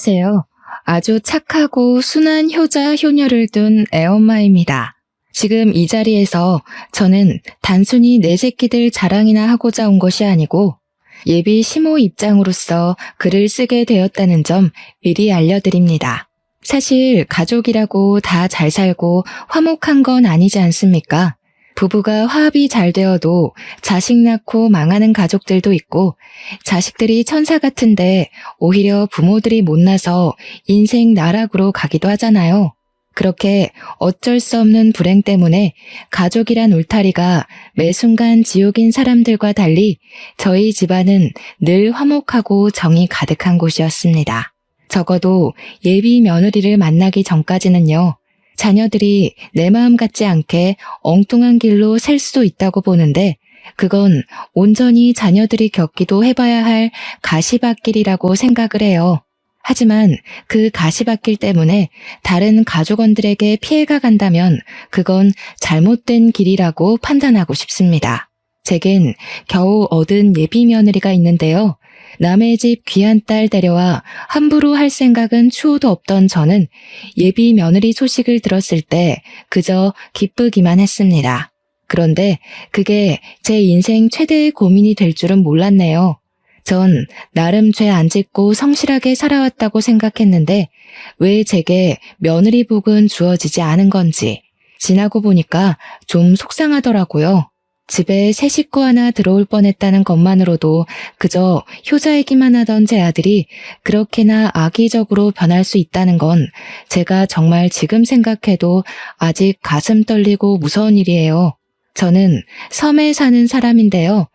안녕하세요. 아주 착하고 순한 효자, 효녀를 둔 애엄마입니다. 지금 이 자리에서 저는 단순히 내 새끼들 자랑이나 하고자 온 것이 아니고 예비 시모 입장으로서 글을 쓰게 되었다는 점 미리 알려드립니다. 사실 가족이라고 다 잘 살고 화목한 건 아니지 않습니까? 부부가 화합이 잘 되어도 자식 낳고 망하는 가족들도 있고 자식들이 천사 같은데 오히려 부모들이 못나서 인생 나락으로 가기도 하잖아요. 그렇게 어쩔 수 없는 불행 때문에 가족이란 울타리가 매 순간 지옥인 사람들과 달리 저희 집안은 늘 화목하고 정이 가득한 곳이었습니다. 적어도 예비 며느리를 만나기 전까지는요. 자녀들이 내 마음 같지 않게 엉뚱한 길로 셀 수도 있다고 보는데 그건 온전히 자녀들이 겪기도 해봐야 할 가시밭길이라고 생각을 해요. 하지만 그 가시밭길 때문에 다른 가족원들에게 피해가 간다면 그건 잘못된 길이라고 판단하고 싶습니다. 제겐 겨우 얻은 예비 며느리가 있는데요. 남의 집 귀한 딸 데려와 함부로 할 생각은 추호도 없던 저는 예비 며느리 소식을 들었을 때 그저 기쁘기만 했습니다. 그런데 그게 제 인생 최대의 고민이 될 줄은 몰랐네요. 전 나름 죄 안 짓고 성실하게 살아왔다고 생각했는데 왜 제게 며느리 복은 주어지지 않은 건지 지나고 보니까 좀 속상하더라고요. 집에 새 식구 하나 들어올 뻔했다는 것만으로도 그저 효자이기만 하던 제 아들이 그렇게나 악의적으로 변할 수 있다는 건 제가 정말 지금 생각해도 아직 가슴 떨리고 무서운 일이에요. 저는 섬에 사는 사람인데요.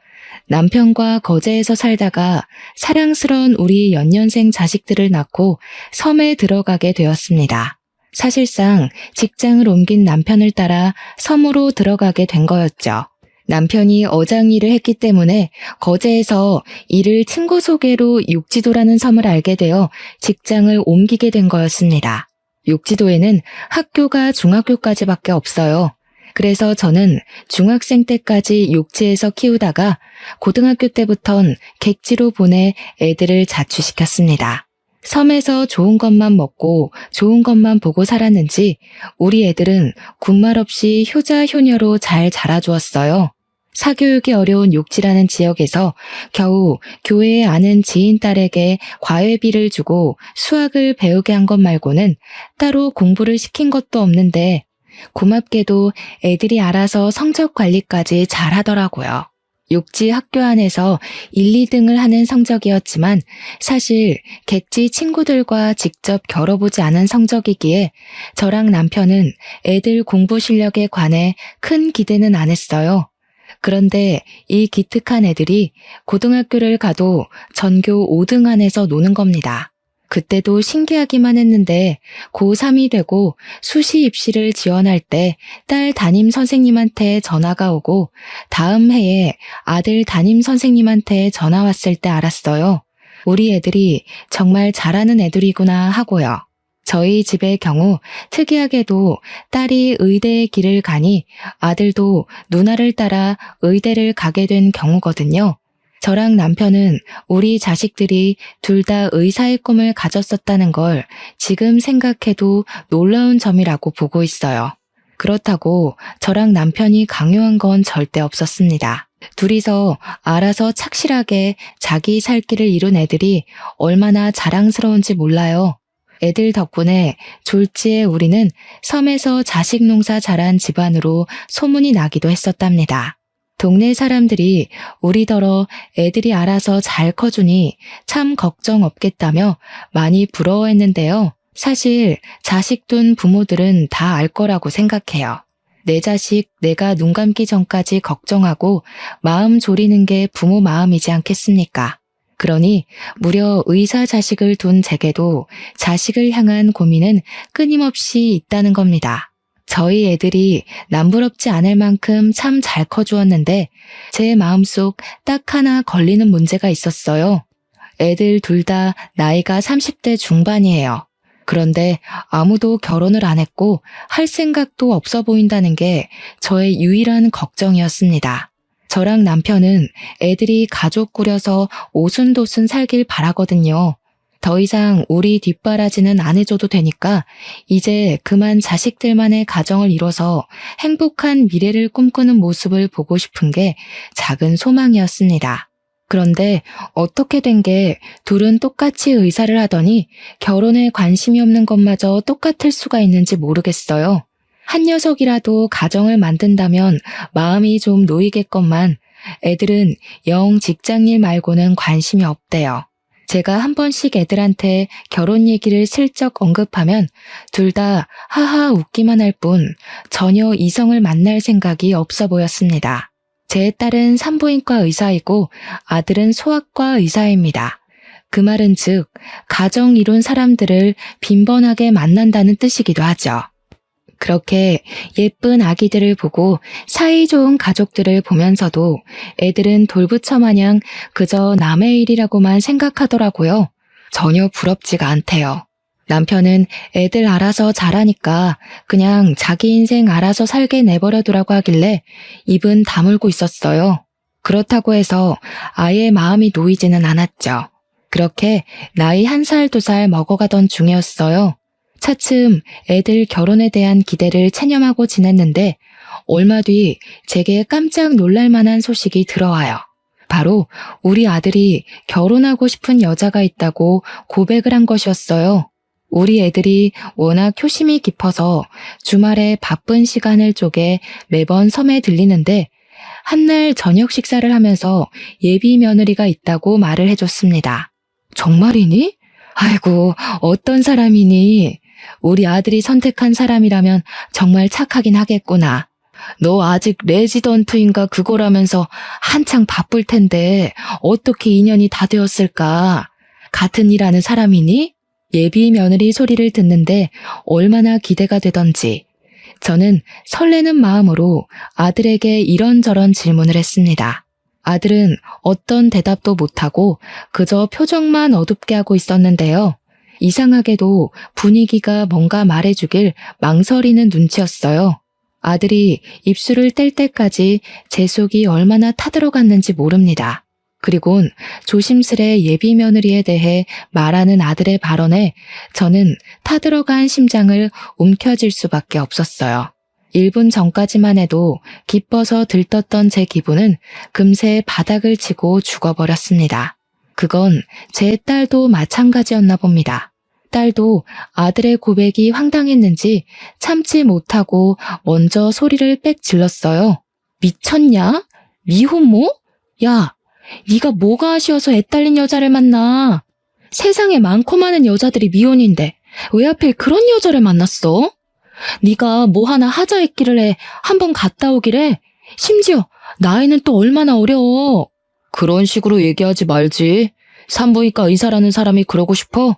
남편과 거제에서 살다가 사랑스러운 우리 연년생 자식들을 낳고 섬에 들어가게 되었습니다. 사실상 직장을 옮긴 남편을 따라 섬으로 들어가게 된 거였죠. 남편이 어장 일을 했기 때문에 거제에서 이를 친구 소개로 육지도라는 섬을 알게 되어 직장을 옮기게 된 거였습니다. 육지도에는 학교가 중학교까지밖에 없어요. 그래서 저는 중학생 때까지 육지에서 키우다가 고등학교 때부턴 객지로 보내 애들을 자취시켰습니다. 섬에서 좋은 것만 먹고 좋은 것만 보고 살았는지 우리 애들은 군말 없이 효자 효녀로 잘 자라주었어요. 사교육이 어려운 육지라는 지역에서 겨우 교회에 아는 지인 딸에게 과외비를 주고 수학을 배우게 한 것 말고는 따로 공부를 시킨 것도 없는데 고맙게도 애들이 알아서 성적 관리까지 잘 하더라고요. 육지 학교 안에서 1, 2등을 하는 성적이었지만 사실 객지 친구들과 직접 겨뤄보지 않은 성적이기에 저랑 남편은 애들 공부 실력에 관해 큰 기대는 안 했어요. 그런데 이 기특한 애들이 고등학교를 가도 전교 5등 안에서 노는 겁니다. 그때도 신기하기만 했는데 고3이 되고 수시 입시를 지원할 때 딸 담임 선생님한테 전화가 오고 다음 해에 아들 담임 선생님한테 전화 왔을 때 알았어요. 우리 애들이 정말 잘하는 애들이구나 하고요. 저희 집의 경우 특이하게도 딸이 의대의 길을 가니 아들도 누나를 따라 의대를 가게 된 경우거든요. 저랑 남편은 우리 자식들이 둘 다 의사의 꿈을 가졌었다는 걸 지금 생각해도 놀라운 점이라고 보고 있어요. 그렇다고 저랑 남편이 강요한 건 절대 없었습니다. 둘이서 알아서 착실하게 자기 살 길을 이룬 애들이 얼마나 자랑스러운지 몰라요. 애들 덕분에 졸지에 우리는 섬에서 자식 농사 잘한 집안으로 소문이 나기도 했었답니다. 동네 사람들이 우리더러 애들이 알아서 잘 커주니 참 걱정 없겠다며 많이 부러워했는데요. 사실 자식 둔 부모들은 다 알 거라고 생각해요. 내 자식 내가 눈 감기 전까지 걱정하고 마음 졸이는 게 부모 마음이지 않겠습니까? 그러니 무려 의사 자식을 둔 제게도 자식을 향한 고민은 끊임없이 있다는 겁니다. 저희 애들이 남부럽지 않을 만큼 참 잘 커주었는데 제 마음속 딱 하나 걸리는 문제가 있었어요. 애들 둘 다 나이가 30대 중반이에요. 그런데 아무도 결혼을 안 했고 할 생각도 없어 보인다는 게 저의 유일한 걱정이었습니다. 저랑 남편은 애들이 가족 꾸려서 오순도순 살길 바라거든요. 더 이상 우리 뒷바라지는 안 해줘도 되니까 이제 그만 자식들만의 가정을 이뤄서 행복한 미래를 꿈꾸는 모습을 보고 싶은 게 작은 소망이었습니다. 그런데 어떻게 된 게 둘은 똑같이 의사를 하더니 결혼에 관심이 없는 것마저 똑같을 수가 있는지 모르겠어요. 한 녀석이라도 가정을 만든다면 마음이 좀 놓이겠건만 애들은 영 직장일 말고는 관심이 없대요. 제가 한 번씩 애들한테 결혼 얘기를 슬쩍 언급하면 둘 다 하하 웃기만 할 뿐 전혀 이성을 만날 생각이 없어 보였습니다. 제 딸은 산부인과 의사이고 아들은 소아과 의사입니다. 그 말은 즉 가정 이룬 사람들을 빈번하게 만난다는 뜻이기도 하죠. 그렇게 예쁜 아기들을 보고 사이좋은 가족들을 보면서도 애들은 돌부처 마냥 그저 남의 일이라고만 생각하더라고요. 전혀 부럽지가 않대요. 남편은 애들 알아서 자라니까 그냥 자기 인생 알아서 살게 내버려두라고 하길래 입은 다물고 있었어요. 그렇다고 해서 아예 마음이 놓이지는 않았죠. 그렇게 나이 1살, 2살 먹어가던 중이었어요. 차츰 애들 결혼에 대한 기대를 체념하고 지냈는데 얼마 뒤 제게 깜짝 놀랄 만한 소식이 들어와요. 바로 우리 아들이 결혼하고 싶은 여자가 있다고 고백을 한 것이었어요. 우리 애들이 워낙 효심이 깊어서 주말에 바쁜 시간을 쪼개 매번 섬에 들리는데 한날 저녁 식사를 하면서 예비 며느리가 있다고 말을 해줬습니다. 정말이니? 아이고, 어떤 사람이니? 우리 아들이 선택한 사람이라면 정말 착하긴 하겠구나. 너 아직 레지던트인가 그거라면서 한창 바쁠 텐데 어떻게 인연이 다 되었을까? 같은 일 하는 사람이니? 예비 며느리 소리를 듣는데 얼마나 기대가 되던지 저는 설레는 마음으로 아들에게 이런저런 질문을 했습니다. 아들은 어떤 대답도 못하고 그저 표정만 어둡게 하고 있었는데요. 이상하게도 분위기가 뭔가 말해주길 망설이는 눈치였어요. 아들이 입술을 뗄 때까지 제 속이 얼마나 타들어갔는지 모릅니다. 그리곤 조심스레 예비 며느리에 대해 말하는 아들의 발언에 저는 타들어간 심장을 움켜쥘 수밖에 없었어요. 1분 전까지만 해도 기뻐서 들떴던 제 기분은 금세 바닥을 치고 죽어버렸습니다. 그건 제 딸도 마찬가지였나 봅니다. 딸도 아들의 고백이 황당했는지 참지 못하고 먼저 소리를 빽 질렀어요. 미쳤냐? 미혼모? 야! 네가 뭐가 아쉬워서 애 딸린 여자를 만나? 세상에 많고 많은 여자들이 미혼인데 왜 하필 그런 여자를 만났어? 네가 뭐 하나 하자 했기를 한번 갔다 오기래. 심지어 나이는 또 얼마나 어려워. 그런 식으로 얘기하지 말지. 산부인과 의사라는 사람이 그러고 싶어?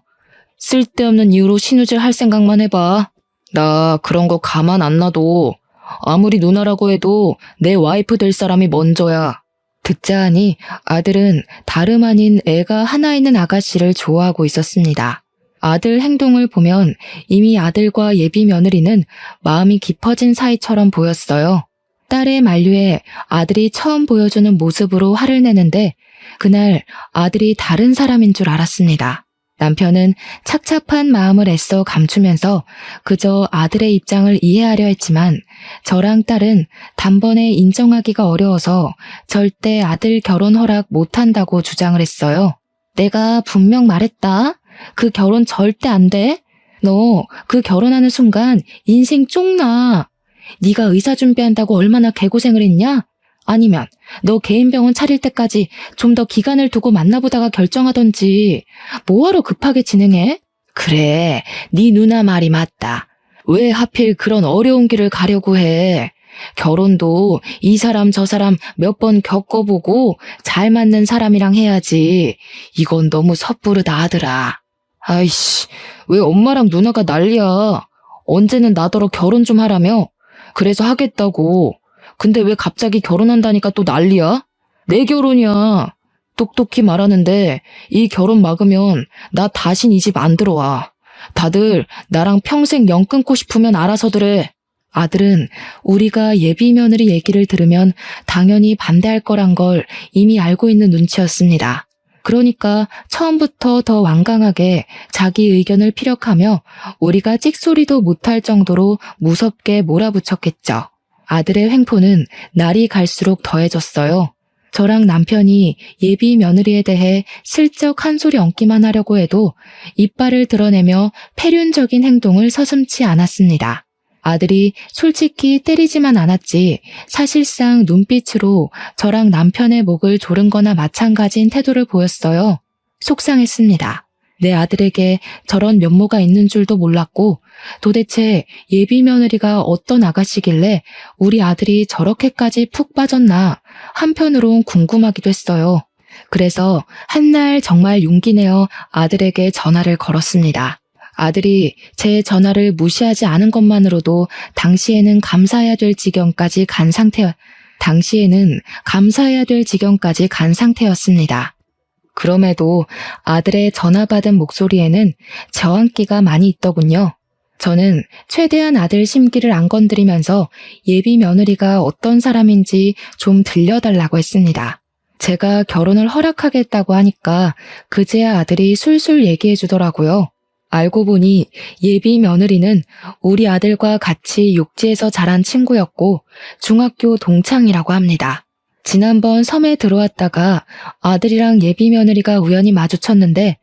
쓸데없는 이유로 신우질 할 생각만 해봐. 나 그런 거 가만 안 놔둬. 아무리 누나라고 해도 내 와이프 될 사람이 먼저야. 듣자 하니 아들은 다름 아닌 애가 하나 있는 아가씨를 좋아하고 있었습니다. 아들 행동을 보면 이미 아들과 예비 며느리는 마음이 깊어진 사이처럼 보였어요. 딸의 만류에 아들이 처음 보여주는 모습으로 화를 내는데 그날 아들이 다른 사람인 줄 알았습니다. 남편은 착잡한 마음을 애써 감추면서 그저 아들의 입장을 이해하려 했지만 저랑 딸은 단번에 인정하기가 어려워서 절대 아들 결혼 허락 못한다고 주장을 했어요. 내가 분명 말했다. 그 결혼 절대 안 돼. 너 그 결혼하는 순간 인생 쪽나. 네가 의사 준비한다고 얼마나 개고생을 했냐? 아니면 너 개인 병원 차릴 때까지 좀 더 기간을 두고 만나보다가 결정하던지 뭐하러 급하게 진행해? 그래, 네 누나 말이 맞다. 왜 하필 그런 어려운 길을 가려고 해? 결혼도 이 사람 저 사람 몇 번 겪어보고 잘 맞는 사람이랑 해야지. 이건 너무 섣부르다 아들아. 아이씨, 왜 엄마랑 누나가 난리야. 언제는 나더러 결혼 좀 하라며? 그래서 하겠다고. 근데 왜 갑자기 결혼한다니까 또 난리야? 내 결혼이야. 똑똑히 말하는데 이 결혼 막으면 나 다신 이 집 안 들어와. 다들 나랑 평생 연 끊고 싶으면 알아서들 해. 아들은 우리가 예비 며느리 얘기를 들으면 당연히 반대할 거란 걸 이미 알고 있는 눈치였습니다. 그러니까 처음부터 더 완강하게 자기 의견을 피력하며 우리가 찍소리도 못할 정도로 무섭게 몰아붙였겠죠. 아들의 횡포는 날이 갈수록 더해졌어요. 저랑 남편이 예비 며느리에 대해 슬쩍 한 소리 얹기만 하려고 해도 이빨을 드러내며 패륜적인 행동을 서슴지 않았습니다. 아들이 솔직히 때리지만 않았지 사실상 눈빛으로 저랑 남편의 목을 조른 거나 마찬가지인 태도를 보였어요. 속상했습니다. 내 아들에게 저런 면모가 있는 줄도 몰랐고 도대체 예비 며느리가 어떤 아가씨길래 우리 아들이 저렇게까지 푹 빠졌나 한편으론 궁금하기도 했어요. 그래서 한날 정말 용기 내어 아들에게 전화를 걸었습니다. 아들이 제 전화를 무시하지 않은 것만으로도 당시에는 감사해야 될 지경까지 간 상태였습니다. 그럼에도 아들의 전화 받은 목소리에는 저항기가 많이 있더군요. 저는 최대한 아들 심기를 안 건드리면서 예비 며느리가 어떤 사람인지 좀 들려달라고 했습니다. 제가 결혼을 허락하겠다고 하니까 그제야 아들이 술술 얘기해 주더라고요. 알고 보니 예비 며느리는 우리 아들과 같이 육지에서 자란 친구였고 중학교 동창이라고 합니다. 지난번 섬에 들어왔다가 아들이랑 예비 며느리가 우연히 마주쳤는데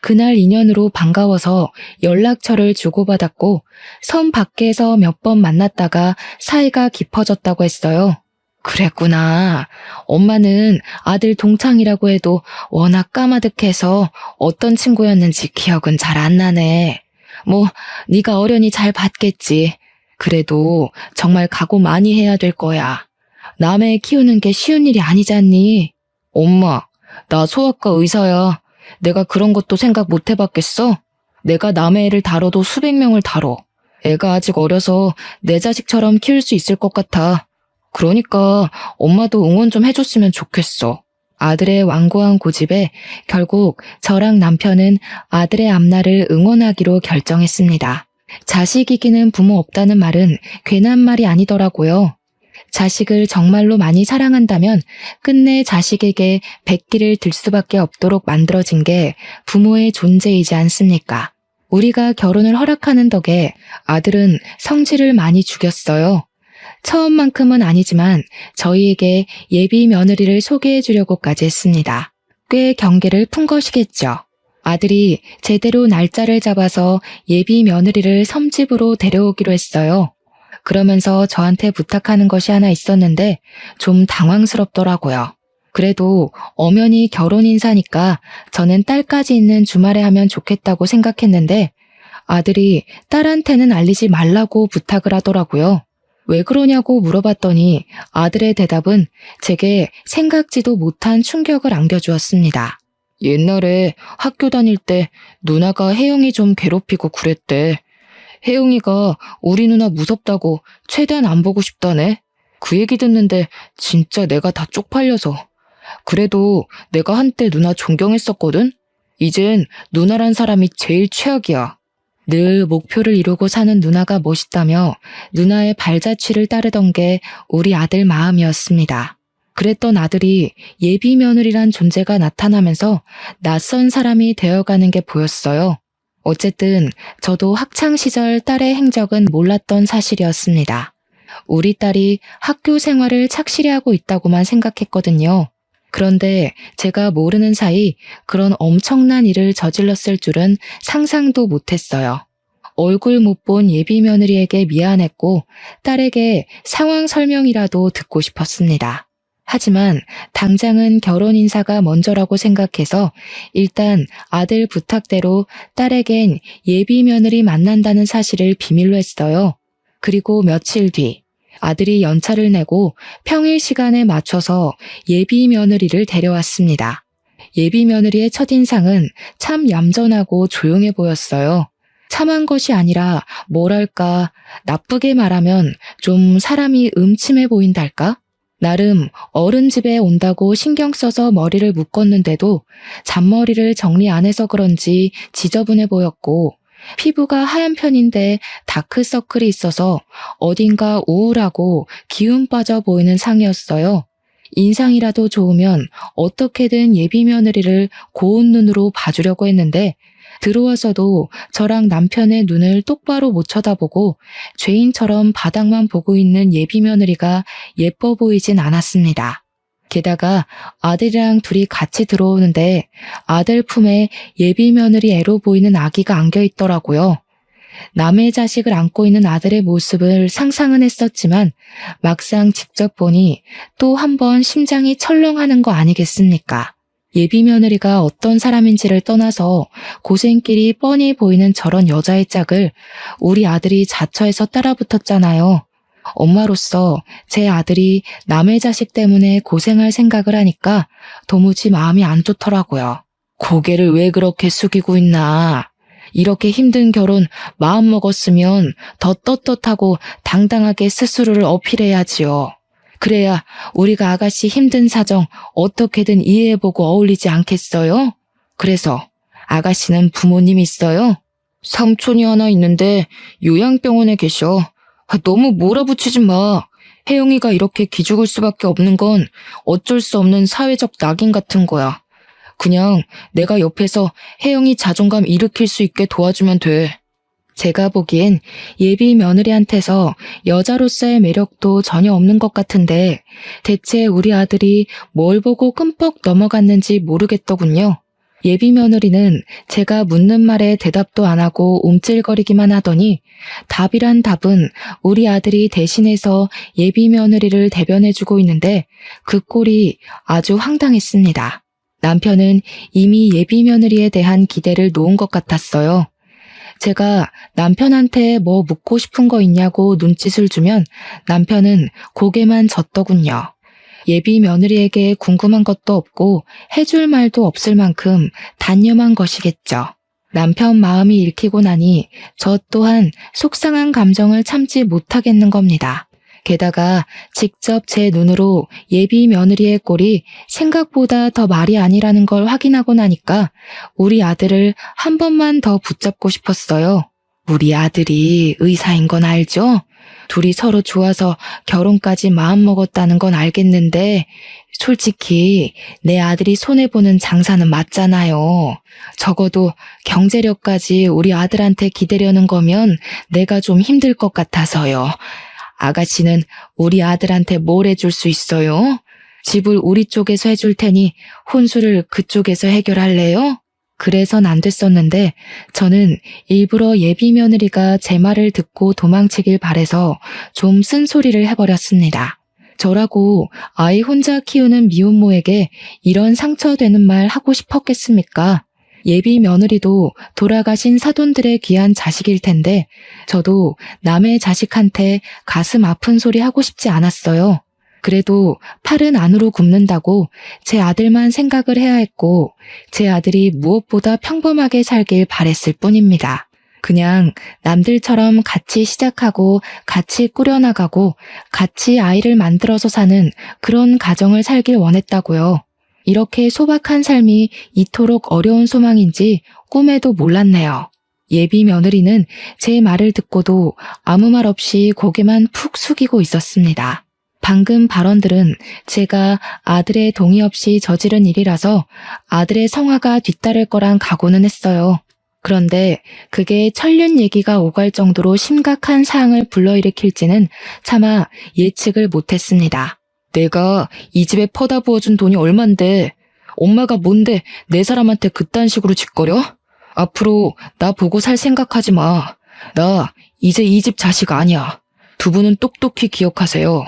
그날 인연으로 반가워서 연락처를 주고받았고 섬 밖에서 몇 번 만났다가 사이가 깊어졌다고 했어요. 그랬구나. 엄마는 아들 동창이라고 해도 워낙 까마득해서 어떤 친구였는지 기억은 잘 안 나네. 뭐 네가 어련히 잘 봤겠지. 그래도 정말 각오 많이 해야 될 거야. 남애 키우는 게 쉬운 일이 아니잖니. 엄마, 나 소아과 의사야. 내가 그런 것도 생각 못 해봤겠어? 내가 남의 애를 다뤄도 수백 명을 다뤄. 애가 아직 어려서 내 자식처럼 키울 수 있을 것 같아. 그러니까 엄마도 응원 좀 해줬으면 좋겠어. 아들의 완고한 고집에 결국 저랑 남편은 아들의 앞날을 응원하기로 결정했습니다. 자식 이기는 부모 없다는 말은 괜한 말이 아니더라고요. 자식을 정말로 많이 사랑한다면 끝내 자식에게 백기를 들 수밖에 없도록 만들어진 게 부모의 존재이지 않습니까? 우리가 결혼을 허락하는 덕에 아들은 성질을 많이 죽였어요. 처음만큼은 아니지만 저희에게 예비 며느리를 소개해 주려고까지 했습니다. 꽤 경계를 푼 것이겠죠. 아들이 제대로 날짜를 잡아서 예비 며느리를 섬집으로 데려오기로 했어요. 그러면서 저한테 부탁하는 것이 하나 있었는데 좀 당황스럽더라고요. 그래도 엄연히 결혼 인사니까 저는 딸까지 있는 주말에 하면 좋겠다고 생각했는데 아들이 딸한테는 알리지 말라고 부탁을 하더라고요. 왜 그러냐고 물어봤더니 아들의 대답은 제게 생각지도 못한 충격을 안겨주었습니다. 옛날에 학교 다닐 때 누나가 혜영이 좀 괴롭히고 그랬대. 혜영이가 우리 누나 무섭다고 최대한 안 보고 싶다네. 그 얘기 듣는데 진짜 내가 다 쪽팔려서. 그래도 내가 한때 누나 존경했었거든? 이젠 누나란 사람이 제일 최악이야. 늘 목표를 이루고 사는 누나가 멋있다며 누나의 발자취를 따르던 게 우리 아들 마음이었습니다. 그랬던 아들이 예비 며느리란 존재가 나타나면서 낯선 사람이 되어가는 게 보였어요. 어쨌든 저도 학창시절 딸의 행적은 몰랐던 사실이었습니다. 우리 딸이 학교 생활을 착실히 하고 있다고만 생각했거든요. 그런데 제가 모르는 사이 그런 엄청난 일을 저질렀을 줄은 상상도 못했어요. 얼굴 못 본 예비 며느리에게 미안했고 딸에게 상황 설명이라도 듣고 싶었습니다. 하지만 당장은 결혼 인사가 먼저라고 생각해서 일단 아들 부탁대로 딸에겐 예비 며느리 만난다는 사실을 비밀로 했어요. 그리고 며칠 뒤 아들이 연차를 내고 평일 시간에 맞춰서 예비 며느리를 데려왔습니다. 예비 며느리의 첫인상은 참 얌전하고 조용해 보였어요. 참한 것이 아니라 뭐랄까 나쁘게 말하면 좀 사람이 음침해 보인달까? 나름 어른 집에 온다고 신경 써서 머리를 묶었는데도 잔머리를 정리 안 해서 그런지 지저분해 보였고 피부가 하얀 편인데 다크서클이 있어서 어딘가 우울하고 기운 빠져 보이는 상이었어요. 인상이라도 좋으면 어떻게든 예비 며느리를 고운 눈으로 봐주려고 했는데 들어와서도 저랑 남편의 눈을 똑바로 못 쳐다보고 죄인처럼 바닥만 보고 있는 예비 며느리가 예뻐 보이진 않았습니다. 게다가 아들이랑 둘이 같이 들어오는데 아들 품에 예비 며느리 애로 보이는 아기가 안겨 있더라고요. 남의 자식을 안고 있는 아들의 모습을 상상은 했었지만 막상 직접 보니 또 한 번 심장이 철렁하는 거 아니겠습니까? 예비 며느리가 어떤 사람인지를 떠나서 고생길이 뻔히 보이는 저런 여자의 짝을 우리 아들이 자처해서 따라붙었잖아요. 엄마로서 제 아들이 남의 자식 때문에 고생할 생각을 하니까 도무지 마음이 안 좋더라고요. 고개를 왜 그렇게 숙이고 있나. 이렇게 힘든 결혼 마음먹었으면 더 떳떳하고 당당하게 스스로를 어필해야지요. 그래야 우리가 아가씨 힘든 사정 어떻게든 이해해보고 어울리지 않겠어요? 그래서 아가씨는 부모님 있어요? 삼촌이 하나 있는데 요양병원에 계셔. 너무 몰아붙이지 마. 혜영이가 이렇게 기죽을 수밖에 없는 건 어쩔 수 없는 사회적 낙인 같은 거야. 그냥 내가 옆에서 혜영이 자존감 일으킬 수 있게 도와주면 돼. 제가 보기엔 예비 며느리한테서 여자로서의 매력도 전혀 없는 것 같은데 대체 우리 아들이 뭘 보고 끔뻑 넘어갔는지 모르겠더군요. 예비 며느리는 제가 묻는 말에 대답도 안 하고 움찔거리기만 하더니 답이란 답은 우리 아들이 대신해서 예비 며느리를 대변해주고 있는데 그 꼴이 아주 황당했습니다. 남편은 이미 예비 며느리에 대한 기대를 놓은 것 같았어요. 제가 남편한테 뭐 묻고 싶은 거 있냐고 눈짓을 주면 남편은 고개만 젓더군요. 예비 며느리에게 궁금한 것도 없고 해줄 말도 없을 만큼 단념한 것이겠죠. 남편 마음이 읽히고 나니 저 또한 속상한 감정을 참지 못하겠는 겁니다. 게다가 직접 제 눈으로 예비 며느리의 꼴이 생각보다 더 말이 아니라는 걸 확인하고 나니까 우리 아들을 한 번만 더 붙잡고 싶었어요. 우리 아들이 의사인 건 알죠? 둘이 서로 좋아서 결혼까지 마음먹었다는 건 알겠는데 솔직히 내 아들이 손해보는 장사는 맞잖아요. 적어도 경제력까지 우리 아들한테 기대려는 거면 내가 좀 힘들 것 같아서요. 아가씨는 우리 아들한테 뭘 해줄 수 있어요? 집을 우리 쪽에서 해줄 테니 혼수를 그쪽에서 해결할래요? 그래선 안 됐었는데 저는 일부러 예비 며느리가 제 말을 듣고 도망치길 바래서 좀 쓴소리를 해버렸습니다. 저라고 아이 혼자 키우는 미혼모에게 이런 상처되는 말 하고 싶었겠습니까? 예비 며느리도 돌아가신 사돈들의 귀한 자식일 텐데 저도 남의 자식한테 가슴 아픈 소리 하고 싶지 않았어요. 그래도 팔은 안으로 굽는다고 제 아들만 생각을 해야 했고 제 아들이 무엇보다 평범하게 살길 바랬을 뿐입니다. 그냥 남들처럼 같이 시작하고 같이 꾸려나가고 같이 아이를 만들어서 사는 그런 가정을 살길 원했다고요. 이렇게 소박한 삶이 이토록 어려운 소망인지 꿈에도 몰랐네요. 예비 며느리는 제 말을 듣고도 아무 말 없이 고개만 푹 숙이고 있었습니다. 방금 발언들은 제가 아들의 동의 없이 저지른 일이라서 아들의 성화가 뒤따를 거란 각오는 했어요. 그런데 그게 천륜 얘기가 오갈 정도로 심각한 사항을 불러일으킬지는 차마 예측을 못했습니다. 내가 이 집에 퍼다 부어준 돈이 얼만데 엄마가 뭔데 내 사람한테 그딴 식으로 짓거려? 앞으로 나 보고 살 생각하지 마. 나 이제 이 집 자식 아니야. 두 분은 똑똑히 기억하세요.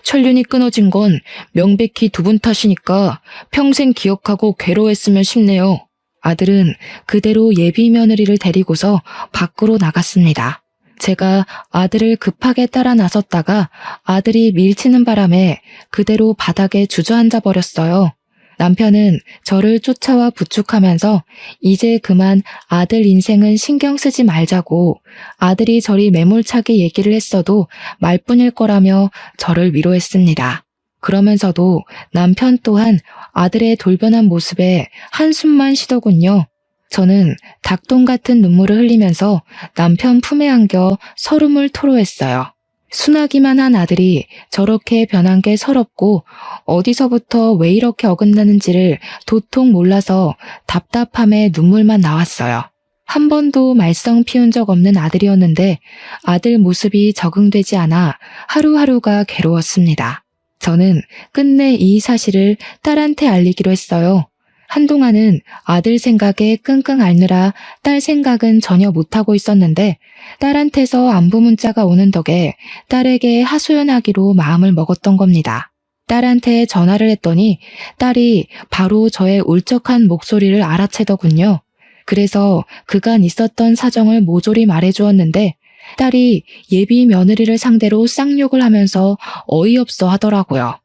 천륜이 끊어진 건 명백히 두 분 탓이니까 평생 기억하고 괴로워했으면 싶네요. 아들은 그대로 예비 며느리를 데리고서 밖으로 나갔습니다. 제가 아들을 급하게 따라 나섰다가 아들이 밀치는 바람에 그대로 바닥에 주저앉아 버렸어요. 남편은 저를 쫓아와 부축하면서 이제 그만 아들 인생은 신경 쓰지 말자고 아들이 저리 매몰차게 얘기를 했어도 말뿐일 거라며 저를 위로했습니다. 그러면서도 남편 또한 아들의 돌변한 모습에 한숨만 쉬더군요. 저는 닭똥 같은 눈물을 흘리면서 남편 품에 안겨 서름을 토로했어요. 순하기만 한 아들이 저렇게 변한 게 서럽고 어디서부터 왜 이렇게 어긋나는지를 도통 몰라서 답답함에 눈물만 나왔어요. 한 번도 말썽 피운 적 없는 아들이었는데 아들 모습이 적응되지 않아 하루하루가 괴로웠습니다. 저는 끝내 이 사실을 딸한테 알리기로 했어요. 한동안은 아들 생각에 끙끙 앓느라 딸 생각은 전혀 못하고 있었는데 딸한테서 안부 문자가 오는 덕에 딸에게 하소연하기로 마음을 먹었던 겁니다. 딸한테 전화를 했더니 딸이 바로 저의 울적한 목소리를 알아채더군요. 그래서 그간 있었던 사정을 모조리 말해주었는데 딸이 예비 며느리를 상대로 쌍욕을 하면서 어이없어 하더라고요.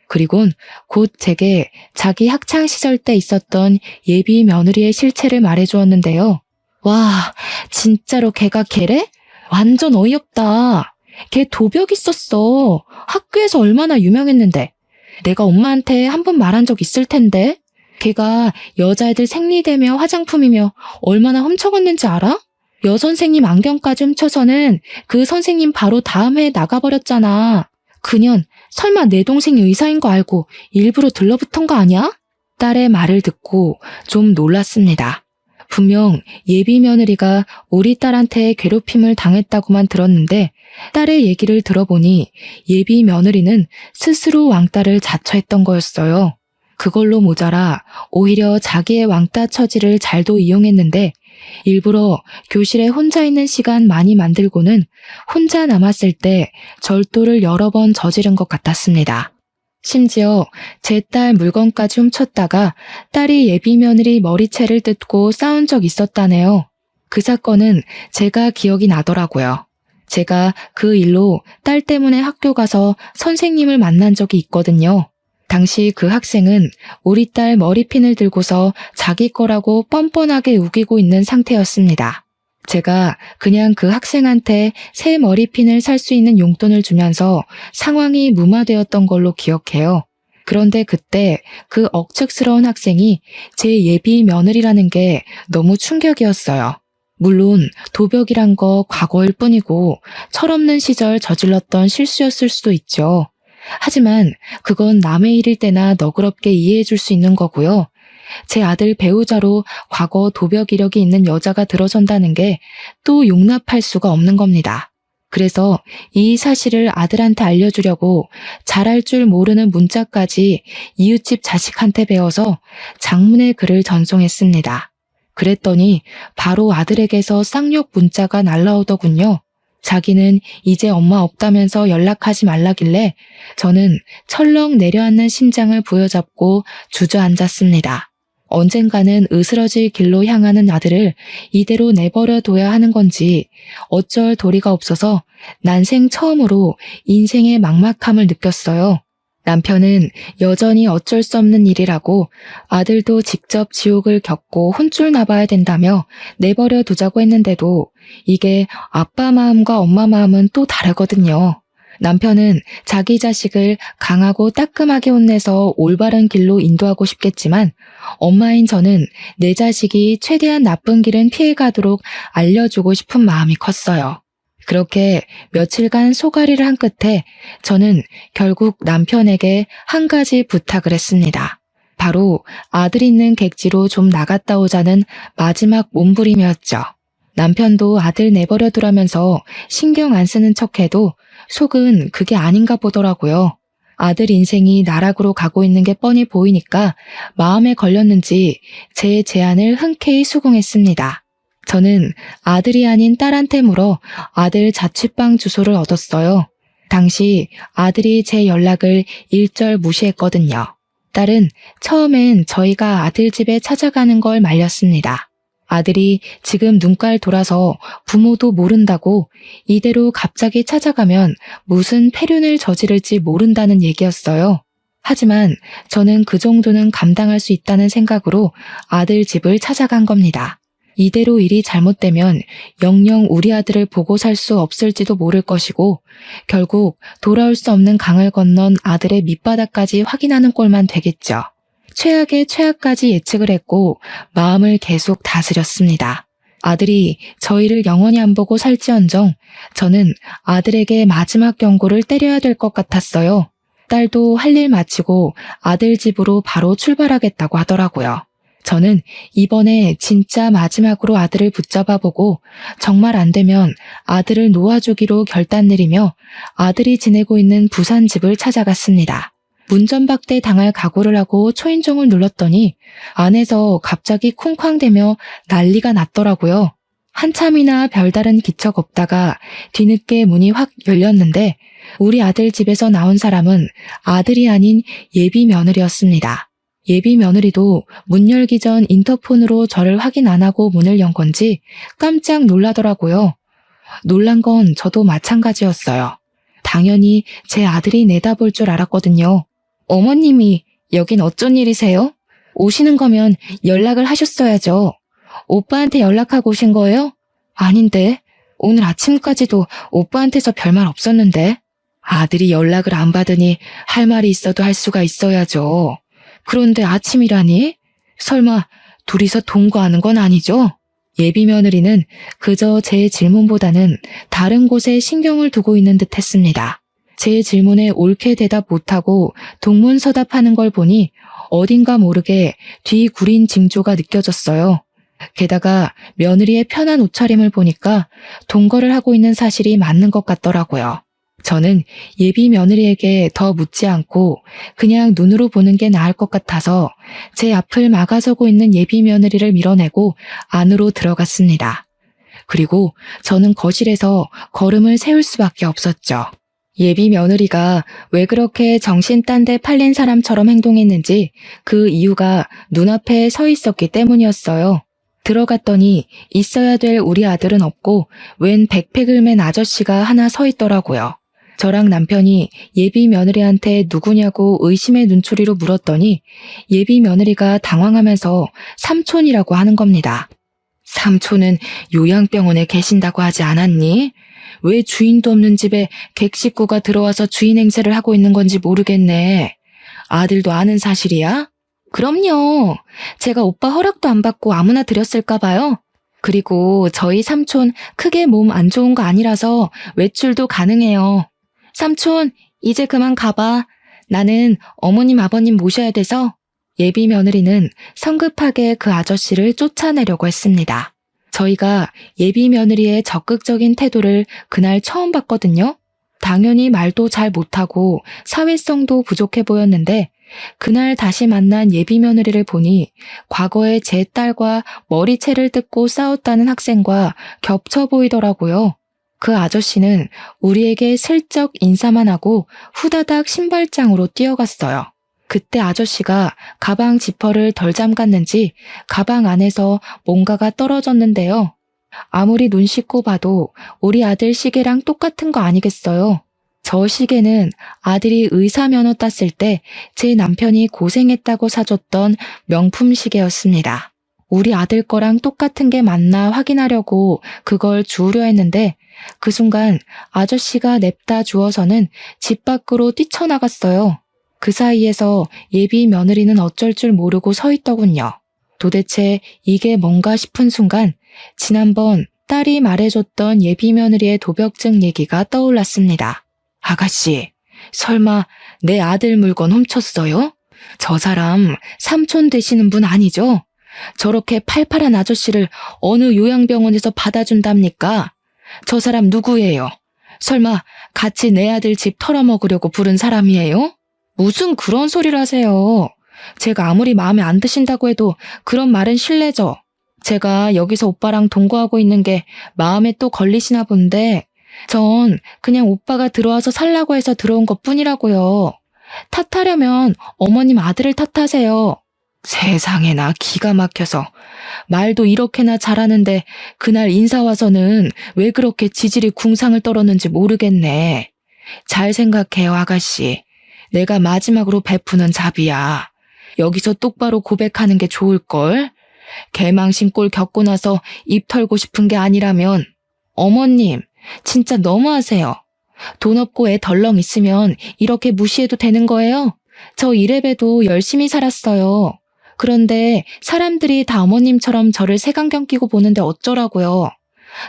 그리곤 곧 제게 자기 학창시절 때 있었던 예비 며느리의 실체를 말해주었는데요. 와, 진짜로 걔가 걔래? 완전 어이없다. 걔 도벽 있었어. 학교에서 얼마나 유명했는데. 내가 엄마한테 한 번 말한 적 있을 텐데. 걔가 여자애들 생리대며 화장품이며 얼마나 훔쳐갔는지 알아? 여선생님 안경까지 훔쳐서는 그 선생님 바로 다음 해에 나가버렸잖아. 그년 설마 내 동생이 의사인 거 알고 일부러 들러붙은 거 아니야? 딸의 말을 듣고 좀 놀랐습니다. 분명 예비 며느리가 우리 딸한테 괴롭힘을 당했다고만 들었는데 딸의 얘기를 들어보니 예비 며느리는 스스로 왕따를 자처했던 거였어요. 그걸로 모자라 오히려 자기의 왕따 처지를 잘도 이용했는데 일부러 교실에 혼자 있는 시간 많이 만들고는 혼자 남았을 때 절도를 여러 번 저지른 것 같았습니다. 심지어 제 딸 물건까지 훔쳤다가 딸이 예비 며느리 머리채를 뜯고 싸운 적 있었다네요. 그 사건은 제가 기억이 나더라고요. 제가 그 일로 딸 때문에 학교 가서 선생님을 만난 적이 있거든요. 당시 그 학생은 우리 딸 머리핀을 들고서 자기 거라고 뻔뻔하게 우기고 있는 상태였습니다. 제가 그냥 그 학생한테 새 머리핀을 살 수 있는 용돈을 주면서 상황이 무마되었던 걸로 기억해요. 그런데 그때 그 억측스러운 학생이 제 예비 며느리라는 게 너무 충격이었어요. 물론 도벽이란 거 과거일 뿐이고 철없는 시절 저질렀던 실수였을 수도 있죠. 하지만 그건 남의 일일 때나 너그럽게 이해해 줄 수 있는 거고요. 제 아들 배우자로 과거 도벽 이력이 있는 여자가 들어선다는 게 또 용납할 수가 없는 겁니다. 그래서 이 사실을 아들한테 알려주려고 잘할 줄 모르는 문자까지 이웃집 자식한테 배워서 장문의 글을 전송했습니다. 그랬더니 바로 아들에게서 쌍욕 문자가 날라오더군요. 자기는 이제 엄마 없다면서 연락하지 말라길래 저는 철렁 내려앉는 심장을 부여잡고 주저앉았습니다. 언젠가는 으스러질 길로 향하는 아들을 이대로 내버려 둬야 하는 건지 어쩔 도리가 없어서 난생 처음으로 인생의 막막함을 느꼈어요. 남편은 여전히 어쩔 수 없는 일이라고 아들도 직접 지옥을 겪고 혼쭐 나봐야 된다며 내버려 두자고 했는데도 이게 아빠 마음과 엄마 마음은 또 다르거든요. 남편은 자기 자식을 강하고 따끔하게 혼내서 올바른 길로 인도하고 싶겠지만 엄마인 저는 내 자식이 최대한 나쁜 길은 피해가도록 알려주고 싶은 마음이 컸어요. 그렇게 며칠간 소가리를 한 끝에 저는 결국 남편에게 한 가지 부탁을 했습니다. 바로 아들 있는 객지로 좀 나갔다 오자는 마지막 몸부림이었죠. 남편도 아들 내버려 두라면서 신경 안 쓰는 척해도 속은 그게 아닌가 보더라고요. 아들 인생이 나락으로 가고 있는 게 뻔히 보이니까 마음에 걸렸는지 제 제안을 흔쾌히 수긍했습니다. 저는 아들이 아닌 딸한테 물어 아들 자취방 주소를 얻었어요. 당시 아들이 제 연락을 일절 무시했거든요. 딸은 처음엔 저희가 아들 집에 찾아가는 걸 말렸습니다. 아들이 지금 눈깔 돌아서 부모도 모른다고 이대로 갑자기 찾아가면 무슨 폐륜을 저지를지 모른다는 얘기였어요. 하지만 저는 그 정도는 감당할 수 있다는 생각으로 아들 집을 찾아간 겁니다. 이대로 일이 잘못되면 영영 우리 아들을 보고 살 수 없을지도 모를 것이고 결국 돌아올 수 없는 강을 건넌 아들의 밑바닥까지 확인하는 꼴만 되겠죠. 최악의 최악까지 예측을 했고 마음을 계속 다스렸습니다. 아들이 저희를 영원히 안 보고 살지언정 저는 아들에게 마지막 경고를 때려야 될 것 같았어요. 딸도 할 일 마치고 아들 집으로 바로 출발하겠다고 하더라고요. 저는 이번에 진짜 마지막으로 아들을 붙잡아보고 정말 안 되면 아들을 놓아주기로 결단 내리며 아들이 지내고 있는 부산 집을 찾아갔습니다. 문전박대 당할 각오를 하고 초인종을 눌렀더니 안에서 갑자기 쿵쾅대며 난리가 났더라고요. 한참이나 별다른 기척 없다가 뒤늦게 문이 확 열렸는데 우리 아들 집에서 나온 사람은 아들이 아닌 예비 며느리였습니다. 예비 며느리도 문 열기 전 인터폰으로 저를 확인 안 하고 문을 연 건지 깜짝 놀라더라고요. 놀란 건 저도 마찬가지였어요. 당연히 제 아들이 내다볼 줄 알았거든요. 어머님이 여긴 어쩐 일이세요? 오시는 거면 연락을 하셨어야죠. 오빠한테 연락하고 오신 거예요? 아닌데. 오늘 아침까지도 오빠한테서 별말 없었는데. 아들이 연락을 안 받으니 할 말이 있어도 할 수가 있어야죠. 그런데 아침이라니? 설마 둘이서 동거하는 건 아니죠? 예비 며느리는 그저 제 질문보다는 다른 곳에 신경을 두고 있는 듯 했습니다. 제 질문에 옳게 대답 못하고 동문서답하는 걸 보니 어딘가 모르게 뒤 구린 징조가 느껴졌어요. 게다가 며느리의 편한 옷차림을 보니까 동거를 하고 있는 사실이 맞는 것 같더라고요. 저는 예비 며느리에게 더 묻지 않고 그냥 눈으로 보는 게 나을 것 같아서 제 앞을 막아서고 있는 예비 며느리를 밀어내고 안으로 들어갔습니다. 그리고 저는 거실에서 걸음을 세울 수밖에 없었죠. 예비 며느리가 왜 그렇게 정신 딴 데 팔린 사람처럼 행동했는지 그 이유가 눈앞에 서 있었기 때문이었어요. 들어갔더니 있어야 될 우리 아들은 없고 웬 백팩을 맨 아저씨가 하나 서 있더라고요. 저랑 남편이 예비 며느리한테 누구냐고 의심의 눈초리로 물었더니 예비 며느리가 당황하면서 삼촌이라고 하는 겁니다. 삼촌은 요양병원에 계신다고 하지 않았니? 왜 주인도 없는 집에 객식구가 들어와서 주인 행세를 하고 있는 건지 모르겠네. 아들도 아는 사실이야? 그럼요. 제가 오빠 허락도 안 받고 아무나 드렸을까 봐요. 그리고 저희 삼촌 크게 몸 안 좋은 거 아니라서 외출도 가능해요. 삼촌, 이제 그만 가봐. 나는 어머님 아버님 모셔야 돼서. 예비 며느리는 성급하게 그 아저씨를 쫓아내려고 했습니다. 저희가 예비 며느리의 적극적인 태도를 그날 처음 봤거든요. 당연히 말도 잘 못하고 사회성도 부족해 보였는데 그날 다시 만난 예비 며느리를 보니 과거에 제 딸과 머리채를 뜯고 싸웠다는 학생과 겹쳐 보이더라고요. 그 아저씨는 우리에게 슬쩍 인사만 하고 후다닥 신발장으로 뛰어갔어요. 그때 아저씨가 가방 지퍼를 덜 잠갔는지 가방 안에서 뭔가가 떨어졌는데요. 아무리 눈 씻고 봐도 우리 아들 시계랑 똑같은 거 아니겠어요? 저 시계는 아들이 의사 면허 땄을 때 제 남편이 고생했다고 사줬던 명품 시계였습니다. 우리 아들 거랑 똑같은 게 맞나 확인하려고 그걸 주우려 했는데 그 순간 아저씨가 냅다 주어서는 집 밖으로 뛰쳐나갔어요. 그 사이에서 예비 며느리는 어쩔 줄 모르고 서 있더군요. 도대체 이게 뭔가 싶은 순간 지난번 딸이 말해줬던 예비 며느리의 도벽증 얘기가 떠올랐습니다. 아가씨, 설마 내 아들 물건 훔쳤어요? 저 사람 삼촌 되시는 분 아니죠? 저렇게 팔팔한 아저씨를 어느 요양병원에서 받아준답니까? 저 사람 누구예요? 설마 같이 내 아들 집 털어먹으려고 부른 사람이에요? 무슨 그런 소리를 하세요. 제가 아무리 마음에 안 드신다고 해도 그런 말은 실례죠. 제가 여기서 오빠랑 동거하고 있는 게 마음에 또 걸리시나 본데 전 그냥 오빠가 들어와서 살라고 해서 들어온 것뿐이라고요. 탓하려면 어머님 아들을 탓하세요. 세상에나 기가 막혀서 말도 이렇게나 잘하는데 그날 인사 와서는 왜 그렇게 지질이 궁상을 떨었는지 모르겠네. 잘 생각해요, 아가씨. 내가 마지막으로 베푸는 잡이야. 여기서 똑바로 고백하는 게 좋을걸? 개망신 꼴 겪고 나서 입 털고 싶은 게 아니라면 어머님, 진짜 너무하세요. 돈 없고 애 덜렁 있으면 이렇게 무시해도 되는 거예요? 저 이래봬도 열심히 살았어요. 그런데 사람들이 다 어머님처럼 저를 색안경 끼고 보는데 어쩌라고요.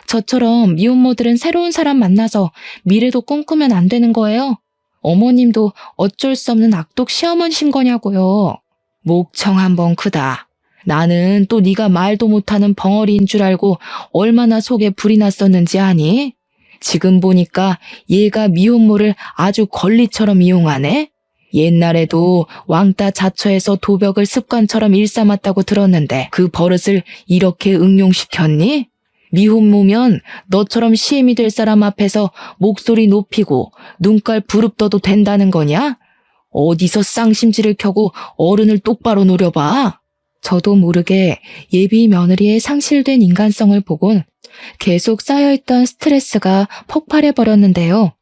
저처럼 미혼모들은 새로운 사람 만나서 미래도 꿈꾸면 안 되는 거예요? 어머님도 어쩔 수 없는 악독 시어머니신 거냐고요. 목청 한번 크다. 나는 또 네가 말도 못하는 벙어리인 줄 알고 얼마나 속에 불이 났었는지 아니? 지금 보니까 얘가 미혼모를 아주 권리처럼 이용하네? 옛날에도 왕따 자처해서 도벽을 습관처럼 일삼았다고 들었는데 그 버릇을 이렇게 응용시켰니? 미혼모면 너처럼 시엠이 될 사람 앞에서 목소리 높이고 눈깔 부릅떠도 된다는 거냐? 어디서 쌍심지를 켜고 어른을 똑바로 노려봐. 저도 모르게 예비 며느리의 상실된 인간성을 보곤 계속 쌓여있던 스트레스가 폭발해버렸는데요.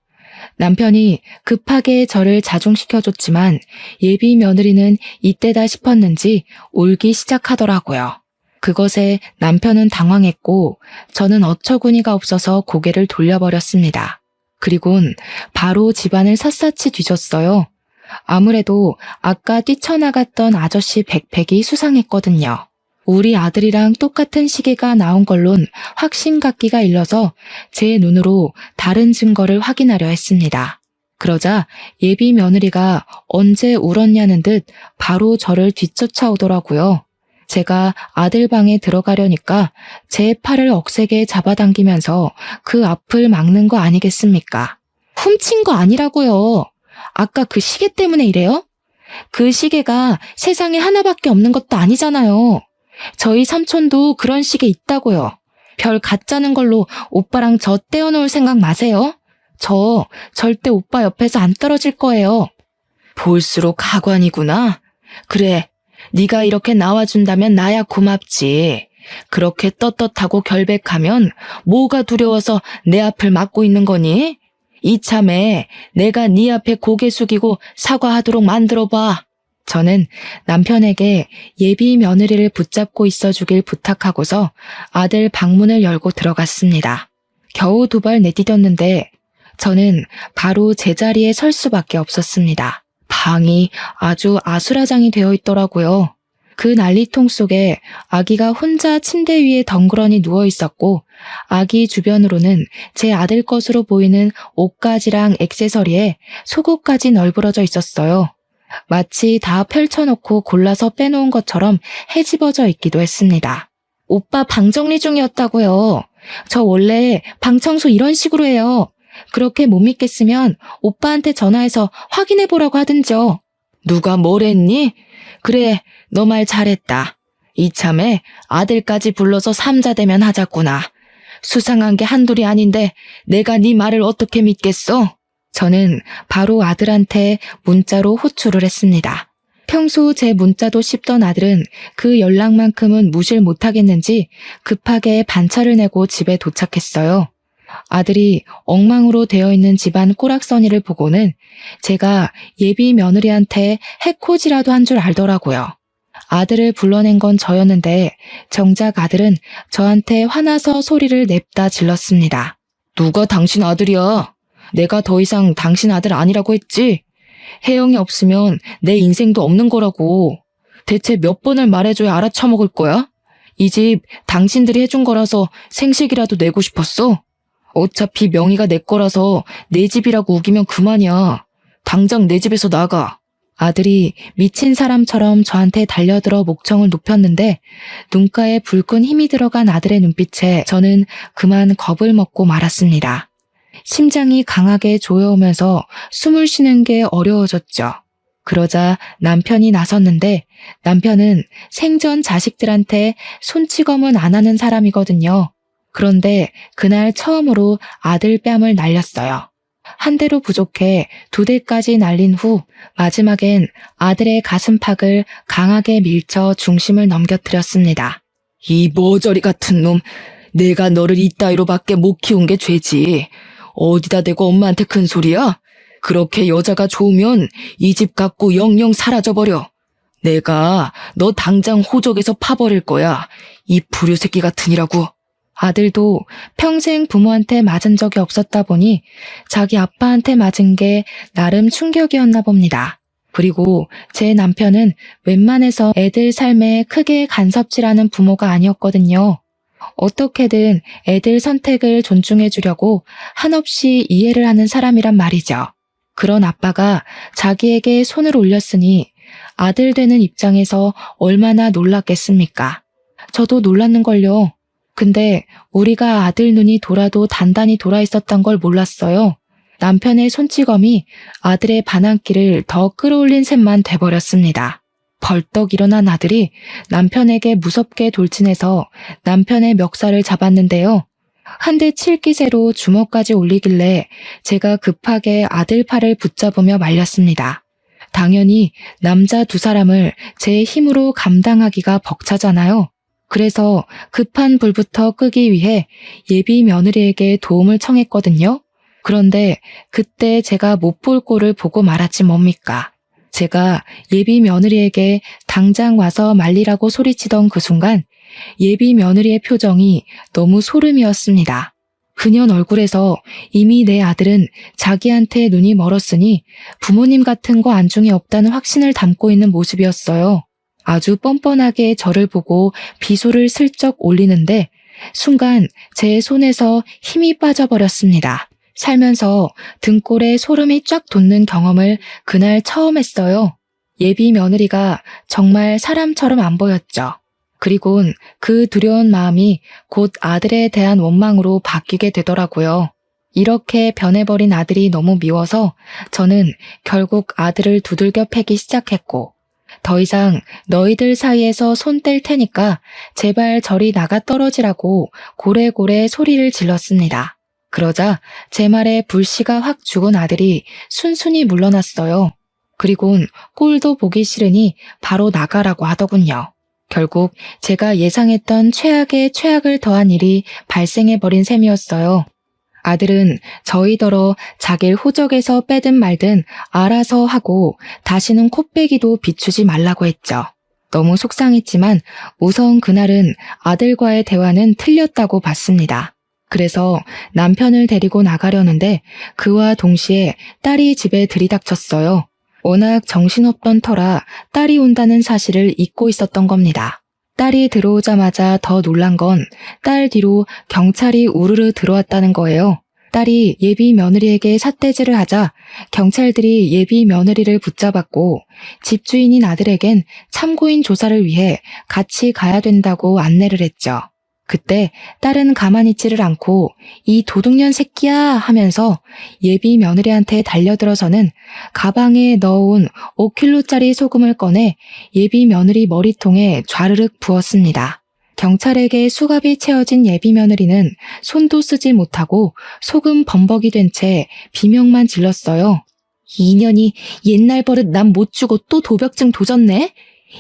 남편이 급하게 저를 자중시켜줬지만 예비 며느리는 이때다 싶었는지 울기 시작하더라고요. 그것에 남편은 당황했고 저는 어처구니가 없어서 고개를 돌려버렸습니다. 그리곤 바로 집안을 샅샅이 뒤졌어요. 아무래도 아까 뛰쳐나갔던 아저씨 백팩이 수상했거든요. 우리 아들이랑 똑같은 시계가 나온 걸론 확신갖기가 일러서 제 눈으로 다른 증거를 확인하려 했습니다. 그러자 예비 며느리가 언제 울었냐는 듯 바로 저를 뒤쫓아오더라고요. 제가 아들 방에 들어가려니까 제 팔을 억세게 잡아당기면서 그 앞을 막는 거 아니겠습니까? 훔친 거 아니라고요. 아까 그 시계 때문에 이래요? 그 시계가 세상에 하나밖에 없는 것도 아니잖아요. 저희 삼촌도 그런 시계 있다고요. 별 가짜는 걸로 오빠랑 저 떼어놓을 생각 마세요. 저 절대 오빠 옆에서 안 떨어질 거예요. 볼수록 가관이구나. 그래, 네가 이렇게 나와준다면 나야 고맙지. 그렇게 떳떳하고 결백하면 뭐가 두려워서 내 앞을 막고 있는 거니? 이참에 내가 네 앞에 고개 숙이고 사과하도록 만들어봐. 저는 남편에게 예비 며느리를 붙잡고 있어주길 부탁하고서 아들 방문을 열고 들어갔습니다. 겨우 두 발 내디뎠는데 저는 바로 제자리에 설 수밖에 없었습니다. 방이 아주 아수라장이 되어 있더라고요. 그 난리통 속에 아기가 혼자 침대 위에 덩그러니 누워 있었고 아기 주변으로는 제 아들 것으로 보이는 옷가지랑 액세서리에 속옷까지 널브러져 있었어요. 마치 다 펼쳐놓고 골라서 빼놓은 것처럼 헤집어져 있기도 했습니다. 오빠 방 정리 중이었다고요. 저 원래 방 청소 이런 식으로 해요. 그렇게 못 믿겠으면 오빠한테 전화해서 확인해보라고 하든지요. 누가 뭘 했니? 그래, 너 말 잘했다. 이참에 아들까지 불러서 삼자대면 하자꾸나. 수상한 게 한둘이 아닌데 내가 네 말을 어떻게 믿겠어? 저는 바로 아들한테 문자로 호출을 했습니다. 평소 제 문자도 씹던 아들은 그 연락만큼은 무시를 못하겠는지 급하게 반차를 내고 집에 도착했어요. 아들이 엉망으로 되어 있는 집안 꼬락서니를 보고는 제가 예비 며느리한테 해코지라도 한 줄 알더라고요. 아들을 불러낸 건 저였는데 정작 아들은 저한테 화나서 소리를 냅다 질렀습니다. 누가 당신 아들이야? 내가 더 이상 당신 아들 아니라고 했지? 혜영이 없으면 내 인생도 없는 거라고. 대체 몇 번을 말해줘야 알아쳐먹을 거야? 이 집 당신들이 해준 거라서 생식이라도 내고 싶었어? 어차피 명의가 내 거라서 내 집이라고 우기면 그만이야. 당장 내 집에서 나가. 아들이 미친 사람처럼 저한테 달려들어 목청을 높였는데 눈가에 불끈 힘이 들어간 아들의 눈빛에 저는 그만 겁을 먹고 말았습니다. 심장이 강하게 조여오면서 숨을 쉬는 게 어려워졌죠. 그러자 남편이 나섰는데 남편은 생전 자식들한테 손찌검은 안 하는 사람이거든요. 그런데 그날 처음으로 아들 뺨을 날렸어요. 한 대로 부족해 두 대까지 날린 후 마지막엔 아들의 가슴팍을 강하게 밀쳐 중심을 넘겨뜨렸습니다. 이 머저리 같은 놈, 내가 너를 이따위로밖에 못 키운 게 죄지. 어디다 대고 엄마한테 큰 소리야? 그렇게 여자가 좋으면 이 집 갖고 영영 사라져버려. 내가 너 당장 호적에서 파버릴 거야. 이 불효새끼 같으니라고. 아들도 평생 부모한테 맞은 적이 없었다 보니 자기 아빠한테 맞은 게 나름 충격이었나 봅니다. 그리고 제 남편은 웬만해서 애들 삶에 크게 간섭질하는 부모가 아니었거든요. 어떻게든 애들 선택을 존중해 주려고 한없이 이해를 하는 사람이란 말이죠. 그런 아빠가 자기에게 손을 올렸으니 아들 되는 입장에서 얼마나 놀랐겠습니까? 저도 놀랐는걸요. 근데 우리가 아들 눈이 돌아도 단단히 돌아 있었던 걸 몰랐어요. 남편의 손찌검이 아들의 반항기를 더 끌어올린 셈만 돼버렸습니다. 벌떡 일어난 아들이 남편에게 무섭게 돌진해서 남편의 멱살을 잡았는데요. 한 대 칠 기세로 주먹까지 올리길래 제가 급하게 아들 팔을 붙잡으며 말렸습니다. 당연히 남자 두 사람을 제 힘으로 감당하기가 벅차잖아요. 그래서 급한 불부터 끄기 위해 예비 며느리에게 도움을 청했거든요. 그런데 그때 제가 못 볼 꼴을 보고 말았지 뭡니까? 제가 예비 며느리에게 당장 와서 말리라고 소리치던 그 순간 예비 며느리의 표정이 너무 소름이었습니다. 그년 얼굴에서 이미 내 아들은 자기한테 눈이 멀었으니 부모님 같은 거 안중에 없다는 확신을 담고 있는 모습이었어요. 아주 뻔뻔하게 저를 보고 비소를 슬쩍 올리는데 순간 제 손에서 힘이 빠져버렸습니다. 살면서 등골에 소름이 쫙 돋는 경험을 그날 처음 했어요. 예비 며느리가 정말 사람처럼 안 보였죠. 그리곤 그 두려운 마음이 곧 아들에 대한 원망으로 바뀌게 되더라고요. 이렇게 변해버린 아들이 너무 미워서 저는 결국 아들을 두들겨 패기 시작했고 더 이상 너희들 사이에서 손 뗄 테니까 제발 저리 나가 떨어지라고 고래고래 소리를 질렀습니다. 그러자 제 말에 불씨가 확 죽은 아들이 순순히 물러났어요. 그리곤 꼴도 보기 싫으니 바로 나가라고 하더군요. 결국 제가 예상했던 최악에 최악을 더한 일이 발생해버린 셈이었어요. 아들은 저희더러 자길 호적에서 빼든 말든 알아서 하고 다시는 코빼기도 비추지 말라고 했죠. 너무 속상했지만 우선 그날은 아들과의 대화는 틀렸다고 봤습니다. 그래서 남편을 데리고 나가려는데 그와 동시에 딸이 집에 들이닥쳤어요. 워낙 정신없던 터라 딸이 온다는 사실을 잊고 있었던 겁니다. 딸이 들어오자마자 더 놀란 건 딸 뒤로 경찰이 우르르 들어왔다는 거예요. 딸이 예비 며느리에게 삿대질을 하자 경찰들이 예비 며느리를 붙잡았고 집주인인 아들에겐 참고인 조사를 위해 같이 가야 된다고 안내를 했죠. 그때 딸은 가만히 있지를 않고 이 도둑년 새끼야 하면서 예비 며느리한테 달려들어서는 가방에 넣어온 5kg짜리 소금을 꺼내 예비 며느리 머리통에 좌르륵 부었습니다. 경찰에게 수갑이 채워진 예비 며느리는 손도 쓰지 못하고 소금 범벅이 된 채 비명만 질렀어요. 이년이 옛날 버릇 남 못 주고 또 도벽증 도졌네?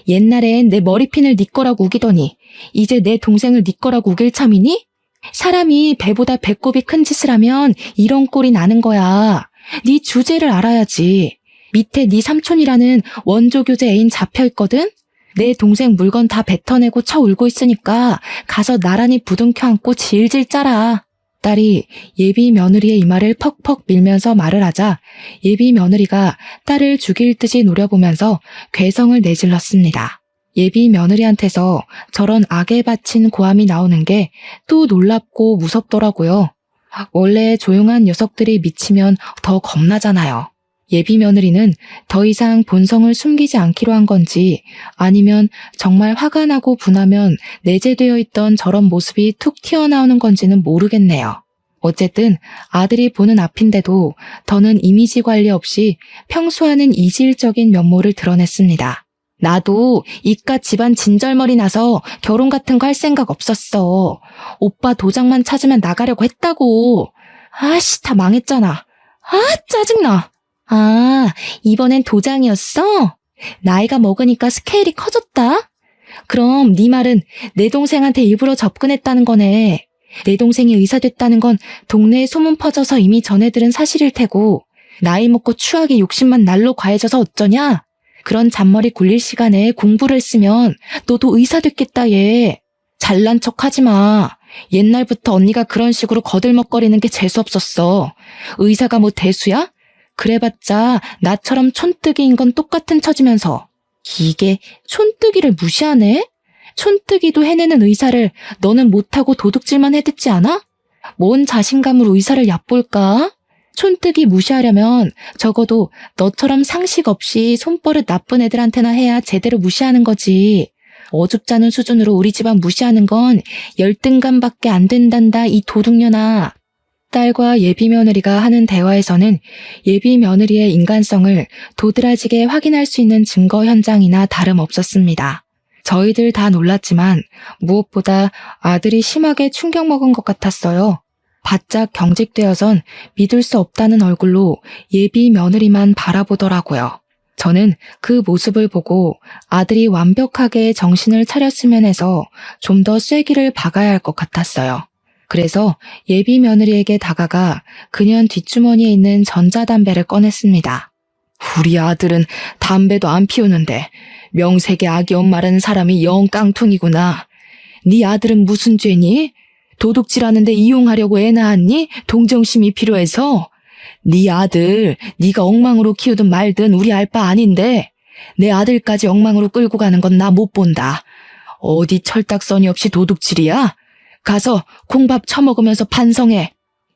옛날엔 내 머리핀을 네 거라고 우기더니 이제 내 동생을 네 거라고 우길 참이니? 사람이 배보다 배꼽이 큰 짓을 하면 이런 꼴이 나는 거야. 네 주제를 알아야지. 밑에 네 삼촌이라는 원조교제 애인 잡혀있거든? 내 동생 물건 다 뱉어내고 쳐 울고 있으니까 가서 나란히 부둥켜 안고 질질 짜라. 딸이 예비 며느리의 이마를 퍽퍽 밀면서 말을 하자 예비 며느리가 딸을 죽일 듯이 노려보면서 괴성을 내질렀습니다. 예비 며느리한테서 저런 악에 바친 고함이 나오는 게 또 놀랍고 무섭더라고요. 원래 조용한 녀석들이 미치면 더 겁나잖아요. 예비 며느리는 더 이상 본성을 숨기지 않기로 한 건지 아니면 정말 화가 나고 분하면 내재되어 있던 저런 모습이 툭 튀어나오는 건지는 모르겠네요. 어쨌든 아들이 보는 앞인데도 더는 이미지 관리 없이 평소와는 이질적인 면모를 드러냈습니다. 나도 이깟 집안 진절머리 나서 결혼 같은 거 할 생각 없었어. 오빠 도장만 찾으면 나가려고 했다고. 아씨, 다 망했잖아. 아, 짜증나. 아, 이번엔 도장이었어? 나이가 먹으니까 스케일이 커졌다? 그럼 네 말은 내 동생한테 일부러 접근했다는 거네. 내 동생이 의사 됐다는 건 동네에 소문 퍼져서 이미 전해 들은 사실일 테고 나이 먹고 추하게 욕심만 날로 과해져서 어쩌냐? 그런 잔머리 굴릴 시간에 공부를 했으면 너도 의사 됐겠다 얘. 잘난 척 하지 마. 옛날부터 언니가 그런 식으로 거들먹거리는 게 재수없었어. 의사가 뭐 대수야? 그래봤자 나처럼 촌뜨기인 건 똑같은 처지면서. 이게 촌뜨기를 무시하네? 촌뜨기도 해내는 의사를 너는 못하고 도둑질만 해댔지 않아? 뭔 자신감으로 의사를 얕볼까? 촌뜨기 무시하려면 적어도 너처럼 상식 없이 손버릇 나쁜 애들한테나 해야 제대로 무시하는 거지. 어줍잖은 수준으로 우리 집안 무시하는 건 열등감밖에 안 된단다, 이 도둑년아. 딸과 예비 며느리가 하는 대화에서는 예비 며느리의 인간성을 도드라지게 확인할 수 있는 증거 현장이나 다름없었습니다. 저희들 다 놀랐지만 무엇보다 아들이 심하게 충격먹은 것 같았어요. 바짝 경직되어선 믿을 수 없다는 얼굴로 예비 며느리만 바라보더라고요. 저는 그 모습을 보고 아들이 완벽하게 정신을 차렸으면 해서 좀 더 쐐기를 박아야 할 것 같았어요. 그래서 예비 며느리에게 다가가 그년 뒷주머니에 있는 전자담배를 꺼냈습니다. 우리 아들은 담배도 안 피우는데 명색의 악이 엄마라는 사람이 영 깡통이구나. 네 아들은 무슨 죄니? 도둑질하는데 이용하려고 애 낳았니? 동정심이 필요해서? 네 아들 네가 엉망으로 키우든 말든 우리 알 바 아닌데 내 아들까지 엉망으로 끌고 가는 건 나 못 본다. 어디 철딱서니 없이 도둑질이야? 가서 콩밥 처먹으면서 반성해.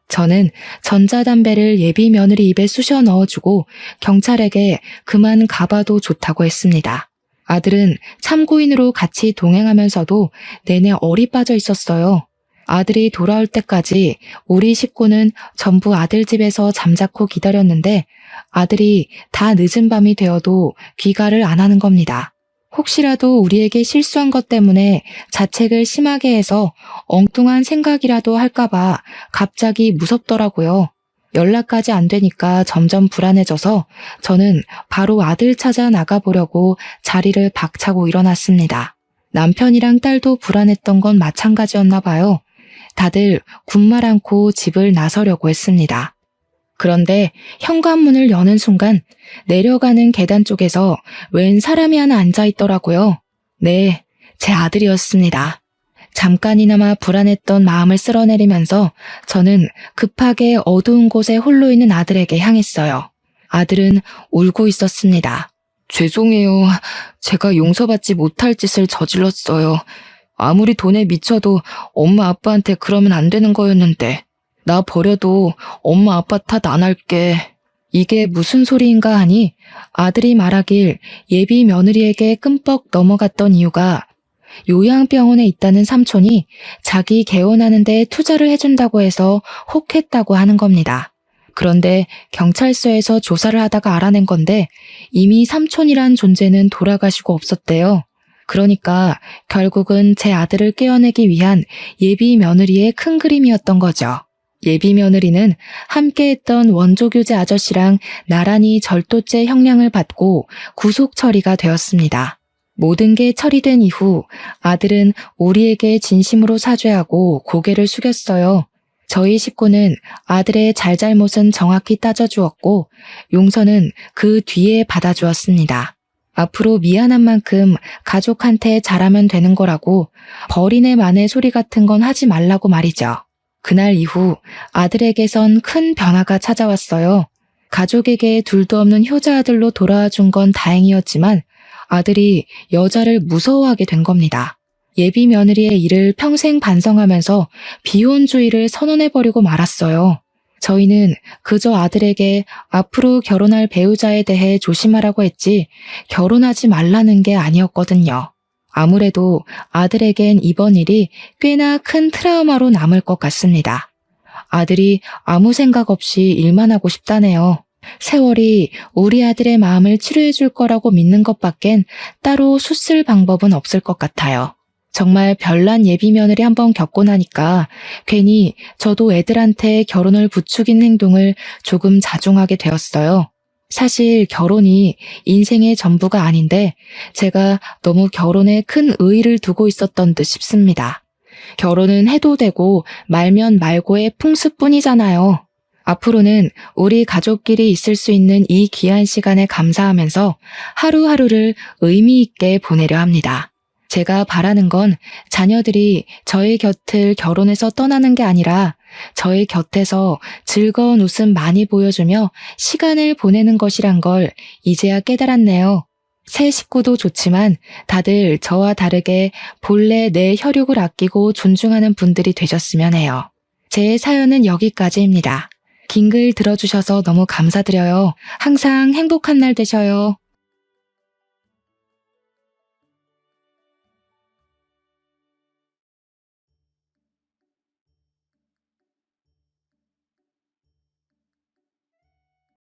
저는 전자담배를 예비 며느리 입에 쑤셔 넣어주고 경찰에게 그만 가봐도 좋다고 했습니다. 아들은 참고인으로 같이 동행하면서도 내내 얼이 빠져 있었어요. 아들이 돌아올 때까지 우리 식구는 전부 아들 집에서 잠자코 기다렸는데 아들이 다 늦은 밤이 되어도 귀가를 안 하는 겁니다. 혹시라도 우리에게 실수한 것 때문에 자책을 심하게 해서 엉뚱한 생각이라도 할까봐 갑자기 무섭더라고요. 연락까지 안 되니까 점점 불안해져서 저는 바로 아들 찾아 나가보려고 자리를 박차고 일어났습니다. 남편이랑 딸도 불안했던 건 마찬가지였나 봐요. 다들 군말 않고 집을 나서려고 했습니다. 그런데 현관문을 여는 순간 내려가는 계단 쪽에서 웬 사람이 하나 앉아 있더라고요. 네, 제 아들이었습니다. 잠깐이나마 불안했던 마음을 쓸어내리면서 저는 급하게 어두운 곳에 홀로 있는 아들에게 향했어요. 아들은 울고 있었습니다. 죄송해요. 제가 용서받지 못할 짓을 저질렀어요. 아무리 돈에 미쳐도 엄마 아빠한테 그러면 안 되는 거였는데 나 버려도 엄마 아빠 탓 안 할게. 이게 무슨 소리인가 하니 아들이 말하길 예비 며느리에게 끔뻑 넘어갔던 이유가 요양병원에 있다는 삼촌이 자기 개원하는 데 투자를 해준다고 해서 혹했다고 하는 겁니다. 그런데 경찰서에서 조사를 하다가 알아낸 건데 이미 삼촌이란 존재는 돌아가시고 없었대요. 그러니까 결국은 제 아들을 깨어내기 위한 예비 며느리의 큰 그림이었던 거죠. 예비 며느리는 함께했던 원조교제 아저씨랑 나란히 절도죄 형량을 받고 구속 처리가 되었습니다. 모든 게 처리된 이후 아들은 우리에게 진심으로 사죄하고 고개를 숙였어요. 저희 식구는 아들의 잘잘못은 정확히 따져주었고 용서는 그 뒤에 받아주었습니다. 앞으로 미안한 만큼 가족한테 잘하면 되는 거라고 버리네 마네 소리 같은 건 하지 말라고 말이죠. 그날 이후 아들에게선 큰 변화가 찾아왔어요. 가족에게 둘도 없는 효자 아들로 돌아와 준 건 다행이었지만 아들이 여자를 무서워하게 된 겁니다. 예비 며느리의 일을 평생 반성하면서 비혼주의를 선언해버리고 말았어요. 저희는 그저 아들에게 앞으로 결혼할 배우자에 대해 조심하라고 했지 결혼하지 말라는 게 아니었거든요. 아무래도 아들에겐 이번 일이 꽤나 큰 트라우마로 남을 것 같습니다. 아들이 아무 생각 없이 일만 하고 싶다네요. 세월이 우리 아들의 마음을 치료해 줄 거라고 믿는 것밖엔 따로 수쓸 방법은 없을 것 같아요. 정말 별난 예비 며느리 한번 겪고 나니까 괜히 저도 애들한테 결혼을 부추긴 행동을 조금 자중하게 되었어요. 사실 결혼이 인생의 전부가 아닌데 제가 너무 결혼에 큰 의의를 두고 있었던 듯 싶습니다. 결혼은 해도 되고 말면 말고의 풍습뿐이잖아요. 앞으로는 우리 가족끼리 있을 수 있는 이 귀한 시간에 감사하면서 하루하루를 의미 있게 보내려 합니다. 제가 바라는 건 자녀들이 저희 곁을 결혼해서 떠나는 게 아니라 저희 곁에서 즐거운 웃음 많이 보여주며 시간을 보내는 것이란 걸 이제야 깨달았네요. 새 식구도 좋지만 다들 저와 다르게 본래 내 혈육을 아끼고 존중하는 분들이 되셨으면 해요. 제 사연은 여기까지입니다. 긴 글 들어주셔서 너무 감사드려요. 항상 행복한 날 되셔요.